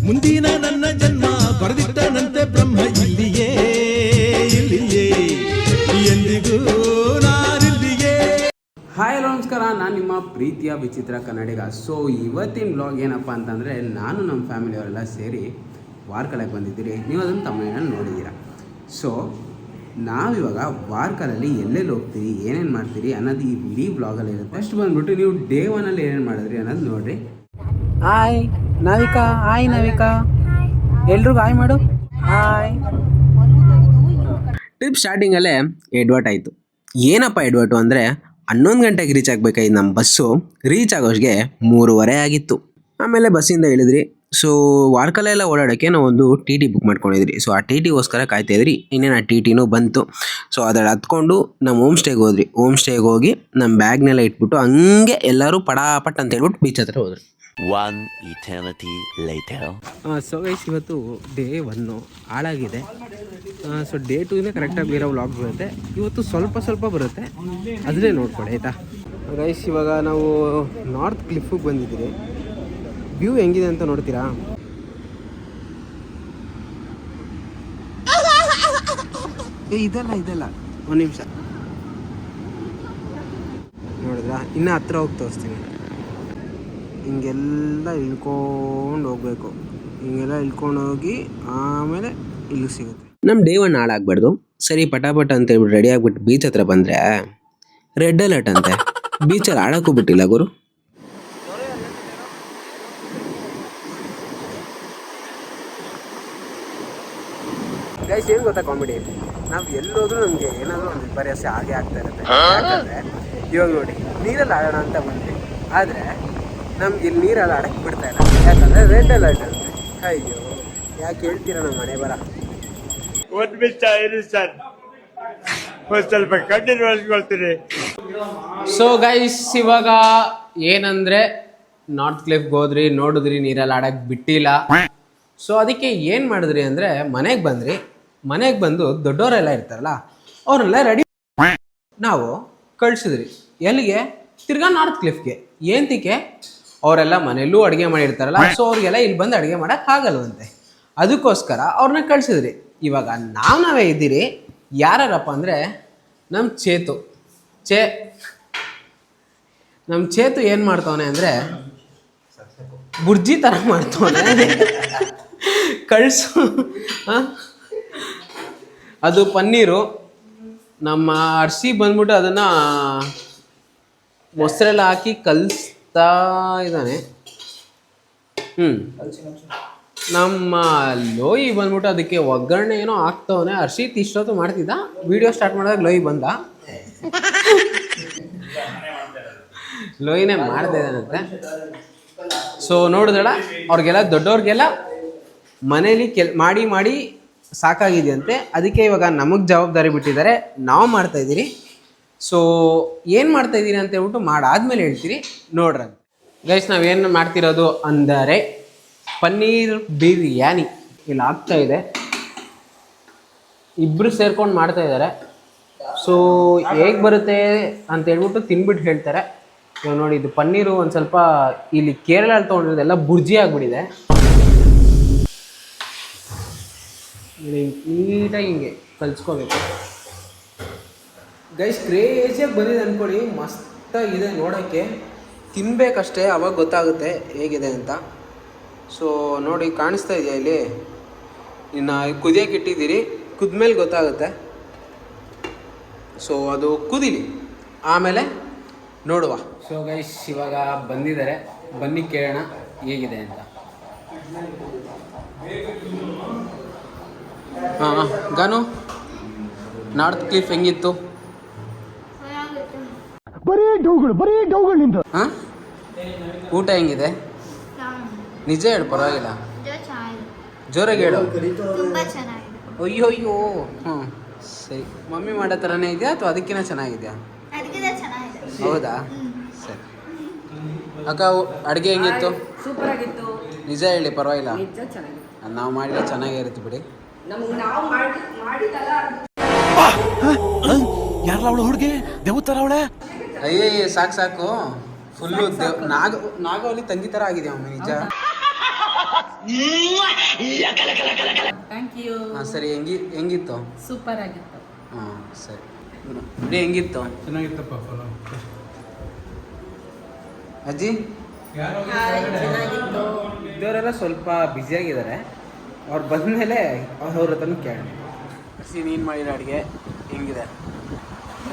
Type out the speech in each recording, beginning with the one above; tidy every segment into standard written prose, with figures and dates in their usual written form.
ಮುಂದಿನ ನನ್ನ ಜನ್ಮ ಬರೆದಿಟ್ಟನಂತೆ ಬ್ರಹ್ಮ ಇಲ್ಲಿಯೇ ಎಂದಿಗೂ ನಾನಿಲ್ಲಿಯೇ. ಹಾಯ್ ಹಲೋ ನಮಸ್ಕಾರ, ನಾನು ನಿಮ್ಮ ಪ್ರೀತಿಯ ವಿಚಿತ್ರ ಕನ್ನಡಿಗ. ಸೊ ಇವತ್ತಿನ ಬ್ಲಾಗ್ ಏನಪ್ಪ ಅಂತಂದರೆ, ನಾನು ನಮ್ಮ ಫ್ಯಾಮಿಲಿಯವರೆಲ್ಲ ಸೇರಿ ವಾರ್ಕಲಕ್ಕೆ ಬಂದಿದ್ದೀರಿ. ನೀವು ಅದನ್ನು ತಮಿಳಿನಲ್ಲಿ ನೋಡಿದ್ದೀರಾ. ಸೊ ನಾವಿವಾಗ ವಾರ್ಕಲಲ್ಲಿ ಎಲ್ಲೆಲ್ಲಿ ಹೋಗ್ತೀರಿ, ಏನೇನು ಮಾಡ್ತೀರಿ ಅನ್ನೋದು ಈ ಇಡೀ ಬ್ಲಾಗಲ್ಲಿ ಇರುತ್ತೆ. ಫಸ್ಟ್ ಬಂದುಬಿಟ್ಟು ನೀವು ಡೇ ಒನಲ್ಲಿ ಏನೇನು ಮಾಡಿದ್ರಿ ಅನ್ನೋದು ನೋಡಿರಿ. ಹಾಯ್ ನಾವಿಕಾ, ಹಾಯ್ ನಾವಿಕಾ, ಎಲ್ರಿಗೂ ಹಾಯ್ ಮಾಡು, ಹಾಯ್. ಟ್ರಿಪ್ ಸ್ಟಾರ್ಟಿಂಗಲ್ಲೇ ಎಡ್ವರ್ಟ್ ಆಯಿತು. ಏನಪ್ಪ ಎಡ್ವರ್ಟು ಅಂದರೆ, 11 ಗಂಟೆಗೆ ರೀಚ್ ಆಗಬೇಕಾಗಿ ನಮ್ಮ ಬಸ್ಸು ರೀಚ್ ಆಗೋಷ್ಗೆ 3:30 ಆಗಿತ್ತು. ಆಮೇಲೆ ಬಸ್ಸಿಂದ ಇಳಿದ್ರಿ. ಸೊ ವಾರ್ಕಲ ಎಲ್ಲ ಓಡಾಡೋಕ್ಕೆ ನಾವು ಒಂದು ಟಿ ಟಿ ಬುಕ್ ಮಾಡ್ಕೊಂಡಿದ್ರಿ. ಸೊ ಆ ಟಿ ಟಿಗೋಸ್ಕರ ಕಾಯ್ತಾಯಿದ್ರಿ. ಇನ್ನೇನು ಆ ಟಿ ಟಿನೂ ಬಂತು. ಸೊ ಅದರಲ್ಲಿ ಹತ್ಕೊಂಡು ನಮ್ಮ ಹೋಮ್ ಸ್ಟೇಗೆ ಹೋದ್ರಿ. ಹೋಮ್ ಸ್ಟೇಗೆ ಹೋಗಿ ನಮ್ಮ ಬ್ಯಾಗ್ನೆಲ್ಲ ಇಟ್ಬಿಟ್ಟು ಹಂಗೆ ಎಲ್ಲರೂ ಪಟಾಪಟ್ ಅಂತ ಹೇಳ್ಬಿಟ್ಟು ಬೀಚ್ ಹತ್ರ ಹೋದ್ರಿ. ಸೊ ಗೈಸ್, ಇವತ್ತು ಡೇ 1 ಹಾಳಾಗಿದೆ. ಸೊ ಡೇ 2 ಕರೆಕ್ಟಾಗಿ ಬೇರೆ ವ್ಲಾಗ್ ಬರುತ್ತೆ. ಇವತ್ತು ಸ್ವಲ್ಪ ಬರುತ್ತೆ, ಅದನ್ನೇ ನೋಡ್ಕೊಳ್ಳಿ ಆಯಿತಾ ಗೈಸ್. ಇವಾಗ ನಾವು ನಾರ್ತ್ ಕ್ಲಿಫಿಗೆ ಬಂದಿದ್ದೀರಿ. ವ್ಯೂ ಹೆಂಗಿದೆ ಅಂತ ನೋಡ್ತೀರಾ? ಇದೆಲ್ಲ ಒಂದು ನಿಮಿಷ ನೋಡಿದ್ರಾ? ಇನ್ನೂ ಹತ್ರ ಹೋಗಿ ತೋರಿಸ್ತೀನಿ. ಹಿಂಗೆಲ್ಲ ಇಳ್ಕೊಂಡು ಹೋಗ್ಬೇಕು. ಹಿಂಗೆಲ್ಲ ಇಳ್ಕೊಂಡು ಹೋಗಿ ಆಮೇಲೆ ಇಲ್ಲಿಗೆ ಸಿಗುತ್ತೆ. ನಮ್ಮ ಡೇ 1 ಹಾಳಾಗಬಾರ್ದು. ಸರಿ ಪಟಾಪಟ ಅಂತ ಹೇಳ್ಬಿಟ್ಟು ರೆಡಿ ಆಗಿಬಿಟ್ಟು ಬೀಚ್ ಹತ್ರ ಬಂದರೆ ರೆಡ್ ಅಲರ್ಟ್ ಅಂತೆ. ಬೀಚಲ್ಲಿ ಆಡೋಕ್ಕೂ ಬಿಟ್ಟಿಲ್ಲ ಗುರು. ಗೈಸ್, ಏನು ಗೊತ್ತಾ ಕಾಮಿಡಿ? ನಾವು ಎಲ್ಲೋದ್ರೂ ನಮಗೆ ಏನಾದರೂ ಒಂದು ವಿಪರ್ಯಾಸ ಹಾಗೆ ಆಗ್ತಾ ಇರುತ್ತೆ. ಯಾಕಂದರೆ ಇವಾಗ ನೋಡಿ, ನೀರಲ್ಲಿ ಆಡೋಣ ಅಂತ ಬಂದ್ವಿ, ಆದರೆ ನಮ್ಗೆ ಇಲ್ಲಿ ನೀರಲ್ಲಿ ಆಡೋಕ್ಕೆ ಬಿಡ್ತಾ ಇಲ್ಲ. ಯಾಕಂದರೆ ರೆಡ್ ಅಲರ್ಟ್ ಅಂತೆ. ಅಯ್ಯೋ, ಯಾಕೆ ಹೇಳ್ತೀರಾ ನಮ್ಮ ಮನೆ ಬರ. ಸ್ವಲ್ಪ ಕಣ್ಣಿನ ಒಳಸ್ಕೊಳ್ತೀನಿ. ಸೊ ಗೈಸ್, ಇವಾಗ ಏನಂದರೆ ನಾರ್ತ್ ಕ್ಲಿಫ್ಗೆ ಹೋದ್ರಿ, ನೋಡಿದ್ರಿ, ನೀರಲ್ಲಿ ಆಡೋಕ್ಕೆ ಬಿಟ್ಟಿಲ್ಲ. ಸೊ ಅದಕ್ಕೆ ಏನು ಮಾಡಿದ್ರಿ ಅಂದರೆ, ಮನೆಗೆ ಬಂದ್ರಿ. ಮನೆಗೆ ಬಂದು ದೊಡ್ಡವರೆಲ್ಲ ಇರ್ತಾರಲ್ಲ, ಅವ್ರನ್ನೆಲ್ಲ ರೆಡಿ ನಾವು ಕಳಿಸಿದ್ರಿ. ಎಲ್ಲಿಗೆ? ತಿರ್ಗಾ ನಾರ್ತ್ ಕ್ಲಿಫ್ಗೆ. ಏನಕ್ಕೆ? ಅವರೆಲ್ಲ ಮನೆಯಲ್ಲೂ ಅಡುಗೆ ಮಾಡಿರ್ತಾರಲ್ಲ, ಸೊ ಅವ್ರಿಗೆಲ್ಲ ಇಲ್ಲಿ ಬಂದು ಅಡುಗೆ ಮಾಡೋಕ್ಕೆ ಆಗಲ್ವಂತೆ. ಅದಕ್ಕೋಸ್ಕರ ಅವ್ರನ್ನ ಕಳಿಸಿದ್ರಿ. ಇವಾಗ ನಾವೇ ಇದ್ದೀರಿ. ಯಾರಪ್ಪ ಅಂದರೆ ನಮ್ಮ ಚೇತು ಏನು ಮಾಡ್ತವನೆ ಅಂದರೆ, ಬುರ್ಜಿ ಥರ ಮಾಡ್ತವನೆ. ಕಳಿಸು. ಅದು ಪನ್ನೀರು. ನಮ್ಮ ಅರ್ಸಿ ಬಂದ್ಬಿಟ್ಟು ಅದನ್ನು ಮೊಸರೆಲ್ಲ ಹಾಕಿ ಕಲಿಸ್ತಾ ಇದ್ದಾನೆ. ನಮ್ಮ ಲೋಯಿ ಬಂದ್ಬಿಟ್ಟು ಅದಕ್ಕೆ ಒಗ್ಗರಣೆ ಏನೋ ಹಾಕ್ತವನೆ. ಹರ್ಷಿತ್ ಇಷ್ಟೊತ್ತು ಮಾಡ್ತಿದ್ದ, ವಿಡಿಯೋ ಸ್ಟಾರ್ಟ್ ಮಾಡಿದಾಗ ಲೋಯಿ ಬಂದ. ಲೋಯಿನೇ ಮಾಡ್ತಾ ಇದ್ದಾನಂತೆ. ಸೊ ನೋಡಿದ್ರಲ್ಲ, ಅವ್ರಿಗೆಲ್ಲ ದೊಡ್ಡವ್ರಿಗೆಲ್ಲ ಮನೇಲಿ ಮಾಡಿ ಸಾಕಾಗಿದೆಯಂತೆ. ಅದಕ್ಕೆ ಇವಾಗ ನಮಗೆ ಜವಾಬ್ದಾರಿ ಬಿಟ್ಟಿದ್ದಾರೆ, ನಾವು ಮಾಡ್ತಾಯಿದ್ದೀರಿ. ಸೊ ಏನು ಮಾಡ್ತಾಯಿದ್ದೀರಿ ಅಂತ ಹೇಳ್ಬಿಟ್ಟು ಮಾಡಾದ್ಮೇಲೆ ಹೇಳ್ತೀರಿ, ನೋಡ್ರಿ ಗೈಸ್. ನಾವೇನು ಮಾಡ್ತಿರೋದು ಅಂದರೆ ಪನ್ನೀರ್ ಬಿರಿಯಾನಿ ಇಲ್ಲಿ ಆಗ್ತಾಯಿದೆ. ಇಬ್ಬರು ಸೇರ್ಕೊಂಡು ಮಾಡ್ತಾಯಿದ್ದಾರೆ. ಸೊ ಹೇಗೆ ಬರುತ್ತೆ ಅಂತ ಹೇಳ್ಬಿಟ್ಟು ತಿನ್ಬಿಟ್ಟು ಹೇಳ್ತಾರೆ. ಇವಾಗ ನೋಡಿ, ಇದು ಪನ್ನೀರು ಒಂದು ಸ್ವಲ್ಪ ಇಲ್ಲಿ ಕೇರಳಲ್ಲಿ ತೊಗೊಂಡಿರೋದೆಲ್ಲ ಬುರ್ಜಿ ಆಗಿಬಿಟ್ಟಿದೆ. ನೀಟಾಗಿ ಹಿಂಗೆ ಕಲಿಸ್ಕೋಬೇಕು ಗೈಸ್. ಕ್ರೇಜಿಯಾಗಿ ಬಂದಿದೆ ಅಂದ್ಕೊಳ್ಳಿ, ಮಸ್ತಾಗಿದೆ ನೋಡೋಕ್ಕೆ. ತಿನ್ನಬೇಕಷ್ಟೇ, ಅವಾಗ ಗೊತ್ತಾಗುತ್ತೆ ಹೇಗಿದೆ ಅಂತ. ಸೊ ನೋಡಿ, ಕಾಣಿಸ್ತಾ ಇದೆಯಾ ಇಲ್ಲಿ? ಇನ್ನು ಕುದಿಯೋಕೆ ಇಟ್ಟಿದ್ದೀರಿ, ಕುದ್ಮೇಲೆ ಗೊತ್ತಾಗುತ್ತೆ. ಸೊ ಅದು ಕುದೀಲಿ, ಆಮೇಲೆ ನೋಡುವ. ಸೊ ಗೈಸ್, ಇವಾಗ ಬಂದಿದ್ದಾರೆ, ಬನ್ನಿ ಕೇಳೋಣ ಹೇಗಿದೆ ಅಂತ. ಗಾನು, ನಾರ್ತ್ ಕ್ಲಿಫ್ ಹೆಂಗಿತ್ತು? ಊಟ ಹೆಂಗಿದೆ? ನಿಜ ಹೇಳು, ಪರವಾಗಿಲ್ಲ, ಜೋರಾಗಿ ಹೇಳು. ಅಯ್ಯೋ ಸರಿ. ಮಮ್ಮಿ ಮಾಡೋ ಥರನೇ ಇದೆಯಾ ಅಥವಾ ಅದಕ್ಕಿಂತ ಚೆನ್ನಾಗಿದೆಯಾ? ಹೌದಾ? ಸರಿ. ಅಕ್ಕ, ಅಡುಗೆ ಹೆಂಗಿತ್ತು? ಸೂಪರ್ ಆಗಿತ್ತು. ನಿಜ ಹೇಳಿ, ಪರವಾಗಿಲ್ಲ. ನಾವು ಮಾಡಿದ್ರೆ ಚೆನ್ನಾಗಿರುತ್ತೆ ಬಿಡಿ. ಯಾರಲ್ಲ ಅವಳು ಹುಡುಗಿ? ದೇವತರ ಅವಳೆ? ಸಾಕು ಫುಲ್ಲು ನಾಗವಲ್ಲಿ ತಂಗಿ ಥರ ಆಗಿದೆ ಅಮ್ಮ. ನಿಜ ಥ್ಯಾಂಕ್ ಯು. ಹಾಂ ಸರಿ, ಹೆಂಗಿತ್ತು? ಸೂಪರ್ ಆಗಿತ್ತು. ಹಾಂ ಸರಿ. ಬಿಡಿ, ಹೆಂಗಿತ್ತು? ಚೆನ್ನಾಗಿತ್ತಪ್ಪ ಫಲ. ಅಜ್ಜಿ ಚೆನ್ನಾಗಿತ್ತು. ಇದ್ದವರೆಲ್ಲ ಸ್ವಲ್ಪ ಬ್ಯುಸಿಯಾಗಿದ್ದಾರೆ. ಅವ್ರು ಬಂದಮೇಲೆ ಅವ್ರ ಹತ್ರನೂ ಕೇಳಿ. ನೀನು ಮಾಡಿರೋ ಅಡುಗೆ ಹೆಂಗಿದೆ?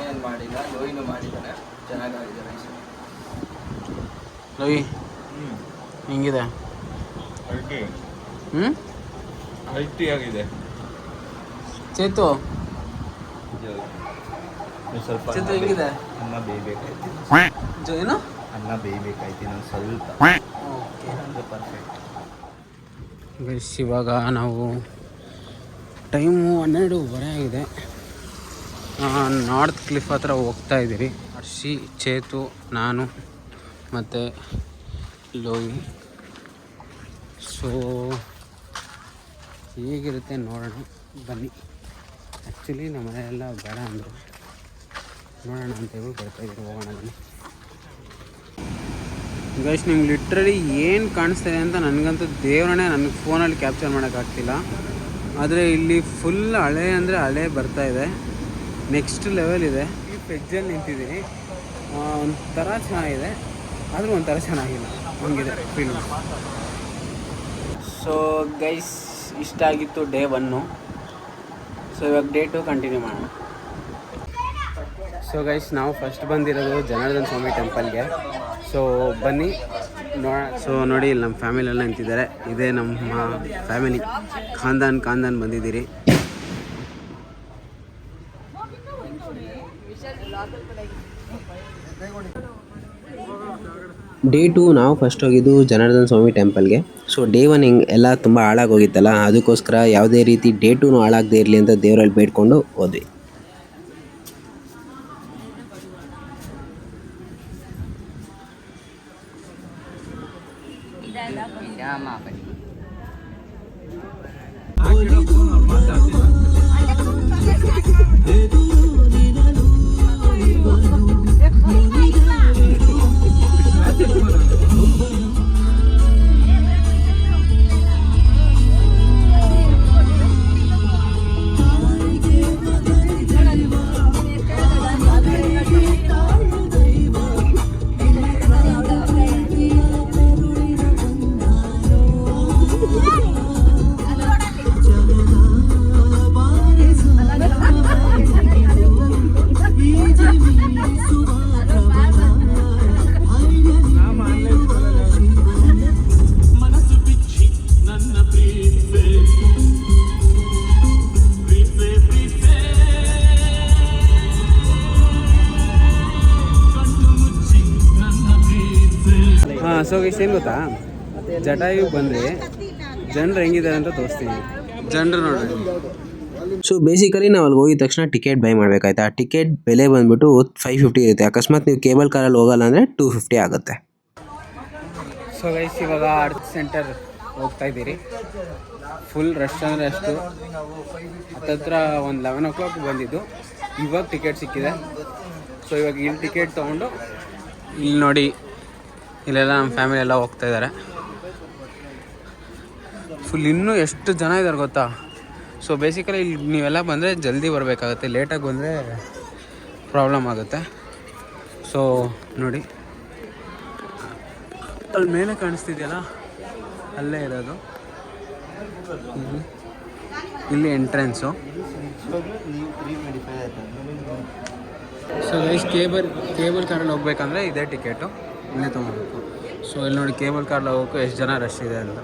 ಏನು ಮಾಡಿಲ್ಲ, ಲೋಯಿನು ಮಾಡಿದ್ದಾನೆ, ಚೆನ್ನಾಗಾಗಿದೆ ರೈಸ್. ಲೋಯಿ ಹೆಂಗಿದೆ? ಹ್ಞೂ ಆಗಿದೆ. ಚೇತು ಸ್ವಲ್ಪ ಚೇತು ಹೆಂಗಿದೆ? ಅನ್ನ ಬೇಯಬೇಕಾಯ್ತು. ಏನು? ಅನ್ನ ಬೇಯಬೇಕಾಯ್ತು ಇನ್ನೊಂದು ಸ್ವಲ್ಪ. ಓಕೆ, ಅಂದರೆ ಪರ್ಫೆಕ್ಟ್. ಗೈಸ್ ಇವಾಗ ನಾವು ಟೈಮು 12:30 ಆಗಿದೆ. ನಾರ್ತ್ ಕ್ಲಿಫ್ ಹತ್ರ ಹೋಗ್ತಾ ಇದ್ದೀರಿ. ಹರ್ಷಿ, ಚೇತು, ನಾನು ಮತ್ತು ಲೋಯಿ. ಸೊ ಹೇಗಿರುತ್ತೆ ನೋಡೋಣ ಬನ್ನಿ. ಆ್ಯಕ್ಚುಲಿ ನಮ್ಮ ಮನೆಯೆಲ್ಲ ಬೇಡ ಅಂದರು, ನೋಡೋಣ ಅಂತೇಳಿ ಬರ್ತಾಯಿದ್ರು. ಹೋಗೋಣ ಬನ್ನಿ. ಗೈಸ್ ನಿಮ್ಗೆ ಲಿಟ್ರಲಿ ಏನು ಕಾಣಿಸ್ತಾಯಿದೆ ಅಂತ ನನಗಂತೂ ದೇವರನ್ನೇ ನನಗೆ ಫೋನಲ್ಲಿ ಕ್ಯಾಪ್ಚರ್ ಮಾಡೋಕ್ಕಾಗ್ತಿಲ್ಲ. ಆದರೆ ಇಲ್ಲಿ ಫುಲ್ ಹಳೆ ಅಂದರೆ ಹಳೆ ಬರ್ತಾಯಿದೆ, ನೆಕ್ಸ್ಟ್ ಲೆವೆಲ್ ಇದೆ. ಈ ಫ್ರಿಜ್ಜಲ್ಲಿ ನಿಂತಿದ್ದೀನಿ. ಒಂಥರ ಚೆನ್ನಾಗಿದೆ, ಆದರೂ ಒಂಥರ ಚೆನ್ನಾಗಿಲ್ಲ, ಹಂಗಿದೆ ಫೀಲ್. ಸೊ ಗೈಸ್ ಇಷ್ಟ ಆಗಿತ್ತು ಡೇ 1. ಸೊ ಇವಾಗ ಡೇ 2 ಕಂಟಿನ್ಯೂ ಮಾಡೋಣ. ಸೊ ಗೈಸ್ ನಾವು ಫಸ್ಟ್ ಬಂದಿರೋದು ಜನಾರ್ದನ ಸ್ವಾಮಿ ಟೆಂಪಲ್ಗೆ. ಸೊ ಬನ್ನಿ ನೋಡ. ಸೊ ನೋಡಿ ಇಲ್ಲಿ ನಮ್ಮ ಫ್ಯಾಮಿಲಿ ಎಲ್ಲ ನಿಂತಿದ್ದಾರೆ. ಇದೇ ನಮ್ಮ ಫ್ಯಾಮಿಲಿ, ಖಾನ್ದಾನ್ ಬಂದಿದ್ದೀರಿ. ಡೇ 2 ನಾವು ಫಸ್ಟ್ ಹೋಗಿದ್ದು ಜನಾರ್ದನ ಸ್ವಾಮಿ ಟೆಂಪಲ್ಗೆ. ಸೊ ಡೇ 1 ಎಲ್ಲ ತುಂಬ ಹಾಳಾಗೋಗಿತ್ತಲ್ಲ, ಅದಕ್ಕೋಸ್ಕರ ಯಾವುದೇ ರೀತಿ ಡೇ 2 ಹಾಳಾಗದೇ ಇರಲಿ ಅಂತ ದೇವರಲ್ಲಿ ಬೇಡ್ಕೊಂಡು ಹೋದ್ವಿ. ಸೊ ಇಷ್ಟು ಏನು ಗೊತ್ತಾ, ಜಟಾಯುಗೆ ಬಂದರೆ ಜನರು ಹೆಂಗಿದ್ದಾರೆ ಅಂತ ತೋರಿಸ್ತೀನಿ. ಜನರು ನೋಡ್ರಿ. ಸೊ ಬೇಸಿಕಲಿ ನಾವು ಅಲ್ಲಿ ಹೋಗಿದ ತಕ್ಷಣ ಟಿಕೆಟ್ ಬೈ ಮಾಡಬೇಕಾಯ್ತು. ಆ ಟಿಕೆಟ್ ಬೆಲೆ ಬಂದುಬಿಟ್ಟು 550 ಇರುತ್ತೆ. ಅಕಸ್ಮಾತ್ ನೀವು ಕೇಬಲ್ ಕಾರಲ್ಲಿ ಹೋಗಲ್ಲ ಅಂದರೆ 250 ಆಗುತ್ತೆ. ಸೊ ಗೈಸ್ ಇವಾಗ ಆರ್ಟ್ ಸೆಂಟರ್ ಹೋಗ್ತಾ ಇದ್ದೀರಿ. ಫುಲ್ ರಶ್ ಅಂದರೆ ಅಷ್ಟು. ಹತ್ತತ್ರ ಒಂದು 11 o'clock ಬಂದಿದ್ದು, ಇವಾಗ ಟಿಕೆಟ್ ಸಿಕ್ಕಿದೆ. ಸೊ ಇವಾಗ ಇಲ್ಲಿ ಟಿಕೆಟ್ ತೊಗೊಂಡು ಇಲ್ಲಿ ನೋಡಿ, ಇಲ್ಲೆಲ್ಲ ನಮ್ಮ ಫ್ಯಾಮಿಲಿ ಎಲ್ಲ ಹೋಗ್ತಾ ಇದ್ದಾರೆ. ಫುಲ್ ಇನ್ನೂ ಎಷ್ಟು ಜನ ಇದ್ದಾರೆ ಗೊತ್ತಾ. ಸೊ ಬೇಸಿಕಲಿ ಇಲ್ಲಿ ನೀವೆಲ್ಲ ಬಂದರೆ ಜಲ್ದಿ ಬರಬೇಕಾಗುತ್ತೆ, ಲೇಟಾಗಿ ಬಂದರೆ ಪ್ರಾಬ್ಲಮ್ ಆಗುತ್ತೆ. ಸೊ ನೋಡಿ ಅಲ್ಲಿ ಮೇಲೆ ಕಾಣಿಸ್ತಿದೆಯಲ್ಲ, ಅಲ್ಲೇ ಇರೋದು. ಇಲ್ಲಿ ಎಂಟ್ರೆನ್ಸು. ಸೊ ಗೈಸ್ ಕೇಬಲ್ ಕಾರಲ್ಲಿ ಹೋಗ್ಬೇಕಂದ್ರೆ ಇದೇ ಟಿಕೆಟು, ಇಲ್ಲೇ ತೊಗೊಬೇಕು. ಸೊ ಇಲ್ಲಿ ನೋಡಿ ಕೇಬಲ್ ಕಾರಲ್ಲಿ ಹೋಗೋಕ್ಕೂ ಎಷ್ಟು ಜನ ರಶ್ ಇದೆ ಅಂತ.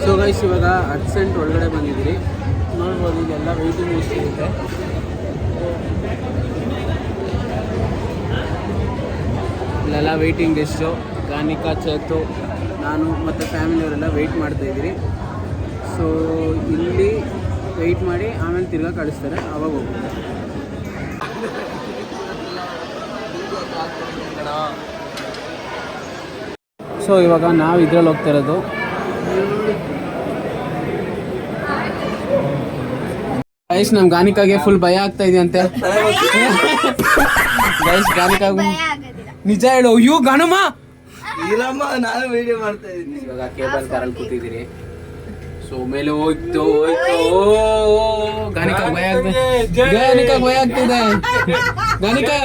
ಸೊ ಗೈಸ್ ಇವಾಗ ಅರ್ಸೆಂಟ್ ಒಳಗಡೆ ಬಂದಿದ್ದೀರಿ. ನೋಡ್ಬೋದು ಇದೆಲ್ಲ ವೆಯ್ಟಿಂಗ್ ಲಿಸ್ಟ್ ಇರುತ್ತೆ. ಇಲ್ಲೆಲ್ಲ ವೆಯ್ಟಿಂಗ್ ಲಿಸ್ಟು. ಗಾನಿಕಾ, ಚೇತು, ನಾನು ಮತ್ತು ಫ್ಯಾಮಿಲಿಯವರೆಲ್ಲ ವೆಯ್ಟ್ ಮಾಡ್ತಾಯಿದ್ದೀರಿ. ಸೊ ಇಲ್ಲಿ ವೆಯ್ಟ್ ಮಾಡಿ ಆಮೇಲೆ ತಿರ್ಗಾ ಕಳಿಸ್ತಾರೆ, ಆವಾಗ ಹೋಗ್ತಾರೆ. ಸೊ ಇವಾಗ ನಾವು ಇದ್ರಲ್ಲಿ ಹೋಗ್ತಾ ಇರೋದು. ಗೈಸ್ ನಮ್ಮ ಗಾನಿಕಾಗೆ ಫುಲ್ ಭಯ ಆಗ್ತಾ ಇದೆಯಂತೆ. ಗೈಸ್ ನಿಜ ಹೇಳು. ಅಯ್ಯೋ ಗಣಮ, ಇಲ್ಲಮ್ಮ ನಾನು ವಿಡಿಯೋ ಮಾಡ್ತಾ ಇದ್ದೀನಿ. ಇವಾಗ ಕೇಬಲ್ ಕಾರಲ್ಲಿ ಕೂತಿದ್ದೀರಿ. ಸೊ ಮೇಲೆ ಹೋಯ್ತು ಗಾನಿಕಾ ಭಯ ಆಗ್ತಿದೆ, ಗಾನಿಕಾ ಭಯ ಆಗ್ತಿದೆ, ಗಾನಿಕಾ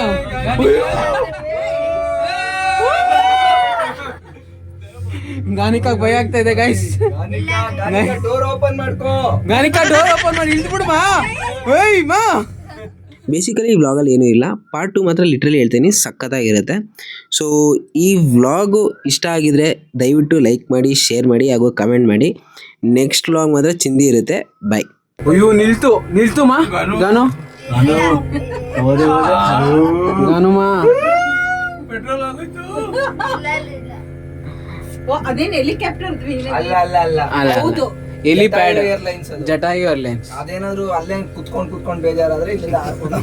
ಗಾನಿಕಾ ಭಯ ಆಗ್ತಾ ಇದೆ ಗೈಸ್. ಡೋರ್ ಓಪನ್ ಮಾಡ್ಕೋ. ಗಾನಿಕಾ ಡೋರ್ ಓಪನ್ ಮಾಡಿ ಇಳಿದ್ಬಿಡು ಮಾ. ಏಯ್ ಮಾ. ಬೇಸಿಕಲಿ ಈ ವ್ಲಾಗಲ್ಲಿ ಏನೂ ಇಲ್ಲ, ಪಾರ್ಟ್ 2 ಮಾತ್ರ ಲಿಟ್ರಲಿ ಹೇಳ್ತೀನಿ, ಸಖತ್ತಾಗಿರುತ್ತೆ. ಸೊ ಈ ವ್ಲಾಗು ಇಷ್ಟ ಆಗಿದ್ರೆ ದಯವಿಟ್ಟು ಲೈಕ್ ಮಾಡಿ, ಶೇರ್ ಮಾಡಿ ಹಾಗೂ ಕಮೆಂಟ್ ಮಾಡಿ. ನೆಕ್ಸ್ಟ್ ವ್ಲಾಗ್ ಮಾತ್ರ ಚಿಂದಿ ಇರುತ್ತೆ. ಬಾಯ್. ಅಯ್ಯೋ ನಿಲ್ತು ಮಾ. ಗಾನು ಮಾ. ಅದೇನು ಹೆಲಿಕಾಪ್ಟರ್ ಅಲ್ಲ ಅಲ್ಲ ಅಲ್ಲ ಅಲ್ಲ ಹೌದು. ಎಲಿಪ್ಯಾಡ್, ಏರ್ಲೈನ್ಸ್ ಅದು. ಜಟಾಯು ಏರ್ಲೈನ್ಸ್. ಅದೇನಾದ್ರು ಅಲ್ಲೇ ಕುತ್ಕೊಂಡು ಬೇಜಾರಾದ್ರೆ ಇಲ್ಲಿಂದ ಹಾರ್ಕೊಂಡು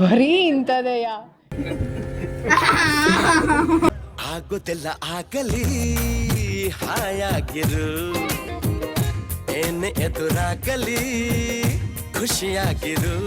ಬರೀ ಇಂಥದೆಯಾ. ಆಗುತ್ತಿಲ್ಲ ಆಗಲಿ ಹಾಯಾಗಿರು, ಏನ್ ಎದುರಾಗಲಿ ಖುಷಿಯಾಗಿರು.